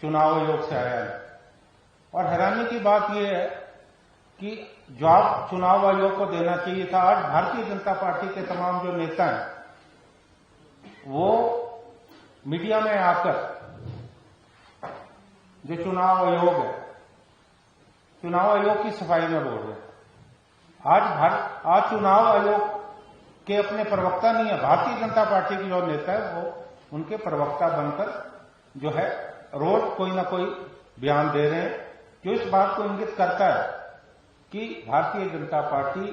चुनाव आयोग से आया है। और हैरानी की बात यह है कि जवाब चुनाव आयोग को देना चाहिए था। आज भारतीय जनता पार्टी के तमाम जो नेता हैं वो मीडिया में आकर जो चुनाव आयोग है, चुनाव आयोग की सफाई में बोल रहे हैं। आज चुनाव आयोग के अपने प्रवक्ता नहीं है, भारतीय जनता पार्टी की जो नेता है वो उनके प्रवक्ता बनकर जो है रोज कोई ना कोई बयान दे रहे हैं, जो इस बात को इंगित करता है कि भारतीय जनता पार्टी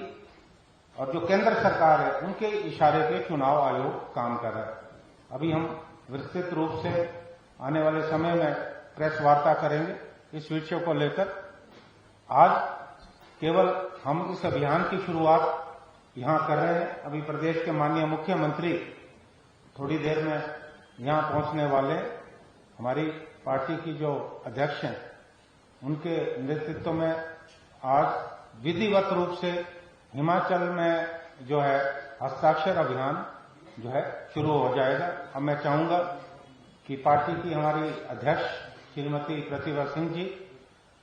और जो केंद्र सरकार है उनके इशारे पे चुनाव आयोग काम कर रहा है। अभी हम विस्तृत रूप से आने वाले समय में प्रेस वार्ता करेंगे इस विषय को लेकर। आज केवल हम इस अभियान की शुरुआत यहां कर रहे हैं। अभी प्रदेश के माननीय मुख्यमंत्री थोड़ी देर में यहां पहुंचने वाले। हमारी पार्टी की जो अध्यक्ष हैं उनके नेतृत्व में आज विधिवत रूप से हिमाचल में जो है हस्ताक्षर अभियान जो है शुरू हो जाएगा। अब मैं चाहूंगा कि पार्टी की हमारी अध्यक्ष श्रीमती प्रतिभा सिंह जी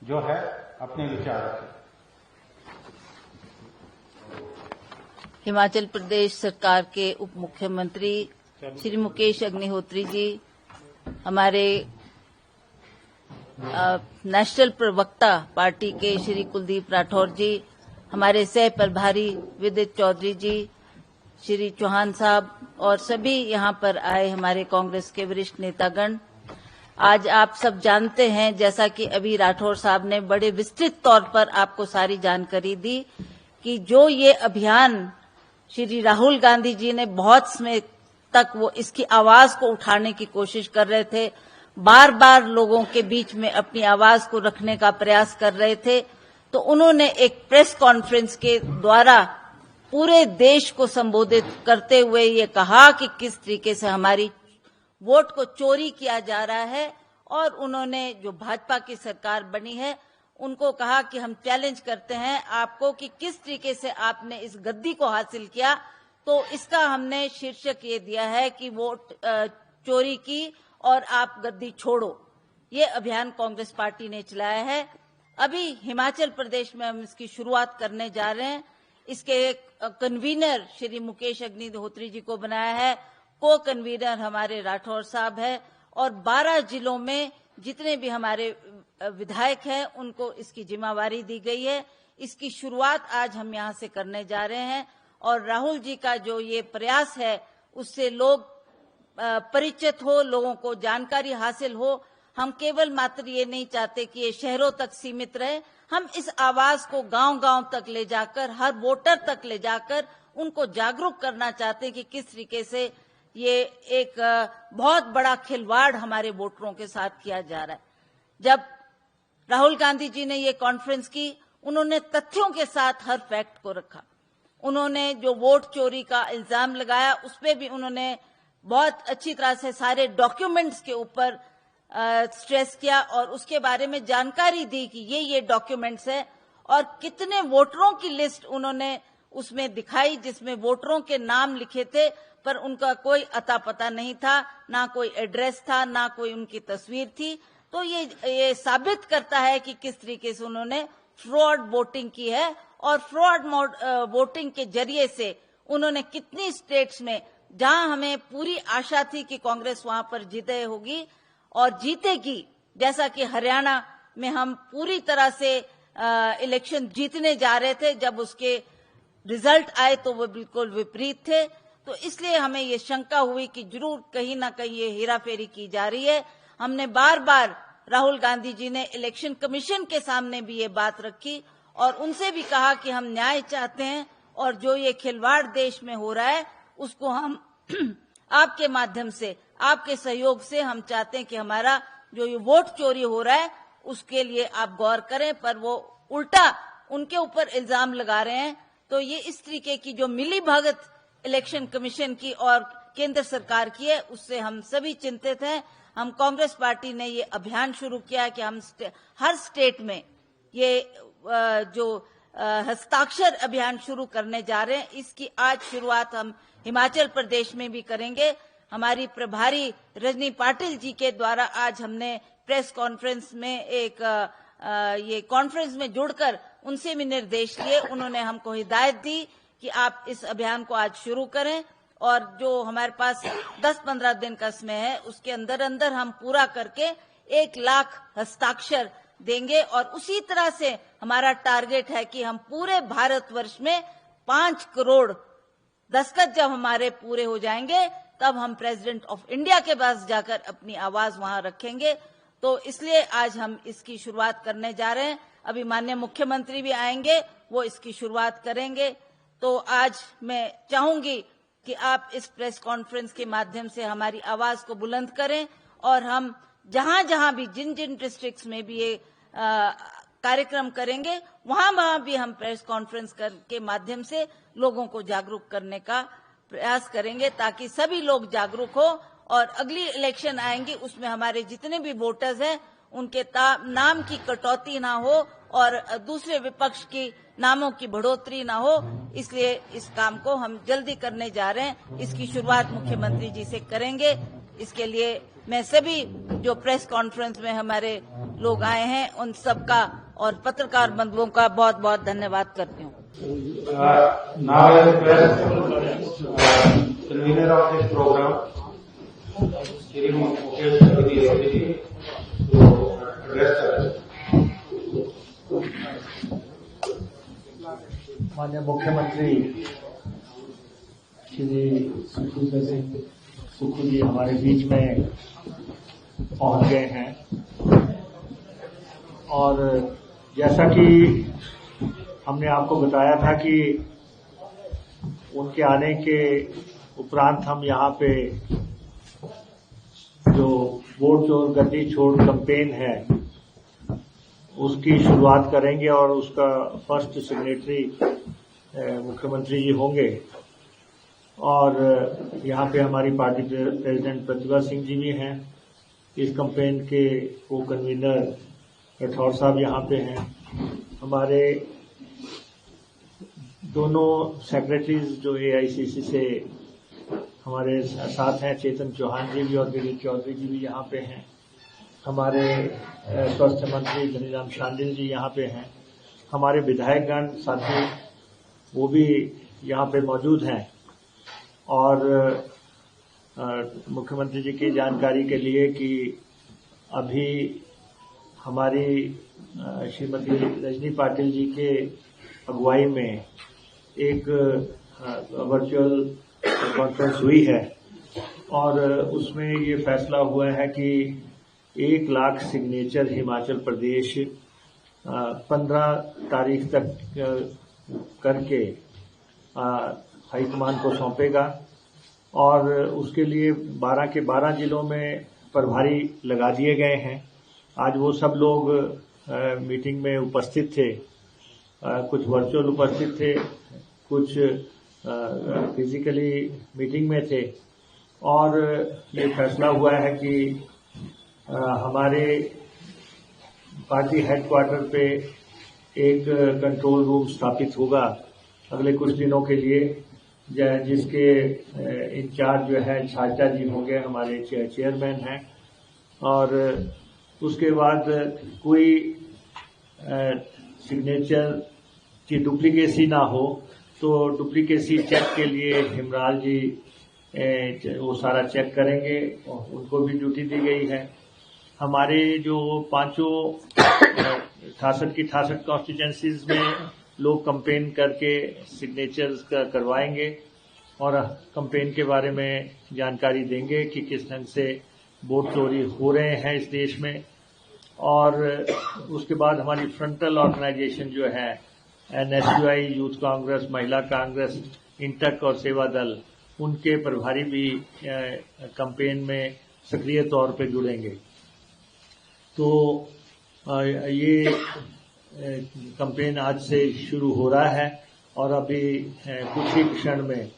जो है अपने विचार रखें। हिमाचल प्रदेश सरकार के उप मुख्यमंत्री श्री मुकेश अग्निहोत्री जी, हमारे नेशनल प्रवक्ता पार्टी के श्री कुलदीप राठौर जी, हमारे सह प्रभारी विदित चौधरी जी, श्री चौहान साहब और सभी यहां पर आए हमारे कांग्रेस के वरिष्ठ नेतागण। आज आप सब जानते हैं, जैसा कि अभी राठौर साहब ने बड़े विस्तृत तौर पर आपको सारी जानकारी दी, कि जो ये अभियान श्री राहुल गांधी जी ने बहुत समय तक वो इसकी आवाज को उठाने की कोशिश कर रहे थे, बार बार लोगों के बीच में अपनी आवाज को रखने का प्रयास कर रहे थे, तो उन्होंने एक प्रेस कॉन्फ्रेंस के द्वारा पूरे देश को संबोधित करते हुए ये कहा कि किस तरीके से हमारी वोट को चोरी किया जा रहा है। और उन्होंने जो भाजपा की सरकार बनी है उनको कहा कि हम चैलेंज करते हैं आपको कि किस तरीके से आपने इस गद्दी को हासिल किया। तो इसका हमने शीर्षक ये दिया है कि वोट चोरी की और आप गद्दी छोड़ो। ये अभियान कांग्रेस पार्टी ने चलाया है। अभी हिमाचल प्रदेश में हम इसकी शुरुआत करने जा रहे हैं। इसके कन्वीनर श्री मुकेश अग्निहोत्री जी को बनाया है, को कन्वीनर हमारे राठौर साहब है, और 12 जिलों में जितने भी हमारे विधायक हैं उनको इसकी जिम्मेवारी दी गई है। इसकी शुरुआत आज हम यहां से करने जा रहे हैं। और राहुल जी का जो ये प्रयास है उससे लोग परिचित हो, लोगों को जानकारी हासिल हो। हम केवल मात्र ये नहीं चाहते कि ये शहरों तक सीमित रहे, हम इस आवाज को गांव-गांव तक ले जाकर, हर वोटर तक ले जाकर उनको जागरूक करना चाहते हैं कि किस तरीके से ये एक बहुत बड़ा खिलवाड़ हमारे वोटरों के साथ किया जा रहा है। जब राहुल गांधी जी ने ये कॉन्फ्रेंस की, उन्होंने तथ्यों के साथ हर फैक्ट को रखा। उन्होंने जो वोट चोरी का इल्जाम लगाया उस पे भी उन्होंने बहुत अच्छी तरह से सारे डॉक्यूमेंट्स के ऊपर स्ट्रेस किया और उसके बारे में जानकारी दी कि ये डॉक्यूमेंट्स है, और कितने वोटरों की लिस्ट उन्होंने उसमें दिखाई जिसमें वोटरों के नाम लिखे थे पर उनका कोई अता पता नहीं था, ना कोई एड्रेस था, ना कोई उनकी तस्वीर थी। तो ये साबित करता है कि किस तरीके से उन्होंने फ्रॉड वोटिंग की है, और फ्रॉड वोटिंग के जरिए से उन्होंने कितनी स्टेट्स में, जहां हमें पूरी आशा थी कि कांग्रेस वहां पर जीते होगी और जीतेगी, जैसा कि हरियाणा में हम पूरी तरह से इलेक्शन जीतने जा रहे थे, जब उसके रिजल्ट आए तो वो बिल्कुल विपरीत थे। तो इसलिए हमें ये शंका हुई कि जरूर कहीं ना कहीं ये हेराफेरी की जा रही है। हमने बार बार, राहुल गांधी जी ने इलेक्शन कमीशन के सामने भी ये बात रखी और उनसे भी कहा कि हम न्याय चाहते हैं, और जो ये खिलवाड़ देश में हो रहा है उसको हम आपके माध्यम से, आपके सहयोग से हम चाहते हैं कि हमारा जो ये वोट चोरी हो रहा है उसके लिए आप गौर करें। पर वो उल्टा उनके ऊपर इल्जाम लगा रहे हैं। तो ये इस तरीके की जो मिलीभगत इलेक्शन कमीशन की और केंद्र सरकार की है, उससे हम सभी चिंतित हैं। हम कांग्रेस पार्टी ने ये अभियान शुरू किया कि हम हर स्टेट में ये जो हस्ताक्षर अभियान शुरू करने जा रहे हैं, इसकी आज शुरुआत हम हिमाचल प्रदेश में भी करेंगे। हमारी प्रभारी रजनी पाटिल जी के द्वारा आज हमने प्रेस कॉन्फ्रेंस में ये कॉन्फ्रेंस में जुड़कर उनसे भी निर्देश लिए। उन्होंने हमको हिदायत दी कि आप इस अभियान को आज शुरू करें और जो हमारे पास 10-15 दिन का समय है उसके अंदर अंदर हम पूरा करके 1 लाख हस्ताक्षर देंगे और उसी तरह से हमारा टारगेट है कि हम पूरे भारतवर्ष में 5 करोड़ दस्तखत जब हमारे पूरे हो जाएंगे तब हम प्रेसिडेंट ऑफ इंडिया के पास जाकर अपनी आवाज वहां रखेंगे। तो इसलिए आज हम इसकी शुरुआत करने जा रहे हैं। अभी माननीय मुख्यमंत्री भी आएंगे, वो इसकी शुरुआत करेंगे। तो आज मैं चाहूंगी कि आप इस प्रेस कॉन्फ्रेंस के माध्यम से हमारी आवाज को बुलंद करें और हम जहां जहां भी जिन डिस्ट्रिक्ट्स में भी ये कार्यक्रम करेंगे वहां भी हम प्रेस कॉन्फ्रेंस के माध्यम से लोगों को जागरूक करने का प्रयास करेंगे ताकि सभी लोग जागरूक हो और अगली इलेक्शन आएंगी उसमें हमारे जितने भी वोटर्स हैं उनके नाम की कटौती ना हो और दूसरे विपक्ष की नामों की बढ़ोतरी ना हो। इसलिए इस काम को हम जल्दी करने जा रहे हैं। इसकी शुरुआत मुख्यमंत्री जी से करेंगे। इसके लिए मैं सभी जो प्रेस कॉन्फ्रेंस में हमारे लोग आए हैं उन सबका और पत्रकार बंधुओं का बहुत बहुत धन्यवाद करती हूँ। Convener of this program, Shri Mukesh Trivedi ji, to address us. माननीय मुख्यमंत्री श्री सुखू जी हमारे बीच में पहुंच गए हैं और जैसा कि हमने आपको बताया था कि उनके आने के उपरांत हम यहाँ पे जो वोट चोर गद्दी छोड़ कैंपेन है उसकी शुरुआत करेंगे और उसका फर्स्ट सिग्नेटरी मुख्यमंत्री जी होंगे। और यहाँ पे हमारी पार्टी प्रेसिडेंट प्रतिभा सिंह जी भी हैं। इस कैंपेन के को कन्वीनर राठौर साहब यहाँ पे हैं। हमारे दोनों सेक्रेटरीज जो एआईसीसी से हमारे साथ हैं, चेतन चौहान जी भी और दिलीप चौधरी जी भी यहाँ पे हैं। हमारे स्वास्थ्य मंत्री धनीराम शांडिल जी यहाँ पे हैं। हमारे विधायकगण साथी वो भी यहाँ पे मौजूद हैं। और मुख्यमंत्री जी की जानकारी के लिए कि अभी हमारी श्रीमती रजनी पाटिल जी के अगुवाई में एक वर्चुअल कॉन्फ्रेंस हुई है और उसमें ये फैसला हुआ है कि 1 लाख सिग्नेचर हिमाचल प्रदेश 15 तारीख तक करके हाईकमान को सौंपेगा और उसके लिए 12 के 12 जिलों में प्रभारी लगा दिए गए हैं। आज वो सब लोग मीटिंग में उपस्थित थे, कुछ वर्चुअल उपस्थित थे, कुछ फिजिकली मीटिंग में थे और ये फैसला हुआ है कि हमारे पार्टी हेडक्वार्टर पे एक कंट्रोल रूम स्थापित होगा अगले कुछ दिनों के लिए, जिसके इंचार्ज जो है छात्रा जी होंगे, हमारे चेयरमैन हैं। और उसके बाद कोई सिग्नेचर की डुप्लीकेसी ना हो तो डुप्लीकेसी चेक के लिए हिमराल जी वो सारा चेक करेंगे, उनको भी ड्यूटी दी गई है। हमारे जो 68 की 68 कॉन्स्टिट्यूएंसीज में लोग कैंपेन करके सिग्नेचर्स करवाएंगे और कैंपेन के बारे में जानकारी देंगे कि किस ढंग से वोट चोरी हो रहे हैं इस देश में। और उसके बाद हमारी फ्रंटल ऑर्गेनाइजेशन जो है एनएसयूआई, यूथ कांग्रेस, महिला कांग्रेस, इंटक और सेवा दल, उनके प्रभारी भी कैंपेन में सक्रिय तौर पे जुड़ेंगे। तो ये कैंपेन आज से शुरू हो रहा है और अभी कुछ ही क्षण में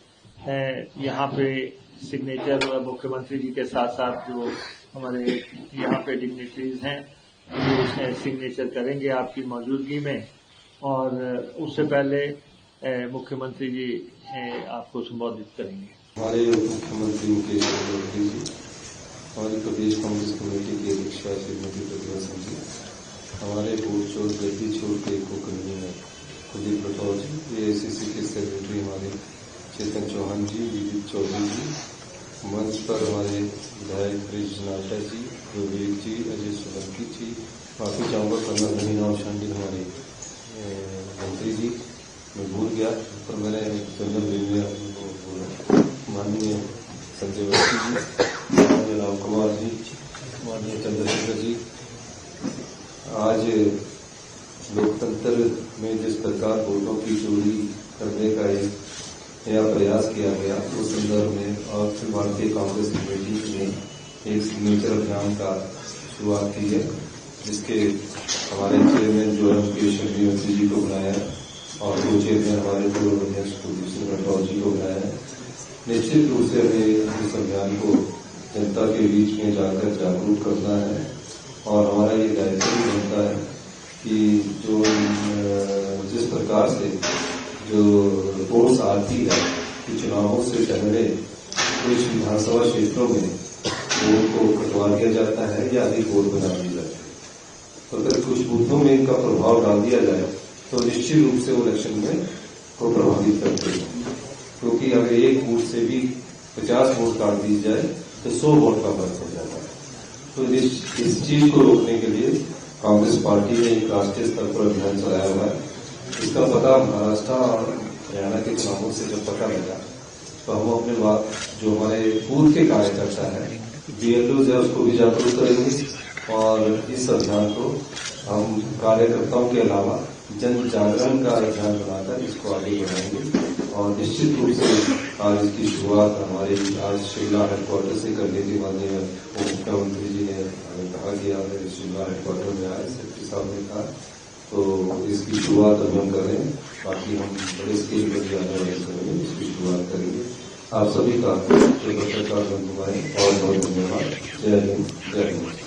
यहाँ पे सिग्नेचर मुख्यमंत्री जी के साथ साथ जो हमारे यहाँ पे डिग्निटरीज हैं ये सिग्नेचर करेंगे आपकी मौजूदगी में। और उससे पहले मुख्यमंत्री जी आपको संबोधित करेंगे। हमारे मुख्यमंत्री मुकेश अग्निहोत्री जी, हमारी प्रदेश कांग्रेस कमेटी के अध्यक्ष श्रीमती प्रतिभा सिंह जी, हमारे बोर्ड चोर गद्दी छोड़ के को कन्वीनर कुलदीप राठौर जी, एआईसीसी के सेक्रेटरी हमारे चेतन चौहान जी, विदित चौधरी जी, मंच पर हमारे विधायक ब्रिज नाटा जी, विवेक जी, अजय सोलंकी जी, माफी चाहूंगा कर्नल रहीना और शांडिल हमारे मंत्री जी, मैं भूल गया पर मैंने जनरल रेलवे को बोला, माननीय संजय वर्ती जी, माननीय राम कुमार जी, माननीय चंद्रशेखर जी। आज लोकतंत्र में जिस प्रकार वोटों की चोरी करने का एक नया प्रयास किया गया, उस संदर्भ में और भारतीय कांग्रेस कमेटी ने एक सिग्नेचर अभियान का शुरुआत की है, जिसके हमारे चेयरमैन जो है मुकेश अग्निहोत्री जी को बुलाया है और दो चेयरमैन हमारे पूर्व अध्यक्ष कुलदीप सिंह राठौर जी को बुलाया है। निश्चित रूप से हमें इस अभियान को जनता के बीच में जाकर जागरूक करना है और हमारा ये दायित्व भी बनता है कि जो जिस प्रकार से जो रिपोर्ट्स आती है कि चुनावों से पहले कुछ विधानसभा क्षेत्रों में वोट को कटवा दिया जाता है या अधिक वोट बना दिया जाता है, तो अगर कुछ बूथों में इनका प्रभाव डाल दिया जाए तो निश्चित रूप से वो इलेक्शन में को प्रभावित करते हैं, क्योंकि अगर एक बूथ से भी 50 वोट काट दी जाए तो 100 वोट का फर्क हो जाता है। तो इस चीज को रोकने के लिए कांग्रेस पार्टी ने एक राष्ट्रीय स्तर पर अभियान चलाया हुआ है। इसका पता महाराष्ट्र और हरियाणा के चुनावों से जब पता लगा तो हम अपने बात जो हमारे बूथ के कार्यकर्ता है, बीएलओ है, उसको भी जागरूक करेंगे और इस अभियान को हम कार्यकर्ताओं के अलावा जन जागरण का अभियान बनाकर इसको आगे बढ़ाएंगे और निश्चित रूप से आज इसकी शुरुआत हमारे आज शिमला हेडक्वार्टर से करने की माननीय मुख्यमंत्री जी ने कहा कि आज शिमला हेडक्वार्टर में आए, सेक्रेटरी साहब ने कहा, तो इसकी शुरुआत अभी हम कर रहे हैं। बाकी हम बड़े स्केल पर ज्यादा करेंगे, इसकी शुरुआत करेंगे। आप सभी का पत्रकार बंधुभाई और बहुत धन्यवाद। जय हिंद, जय हिंद।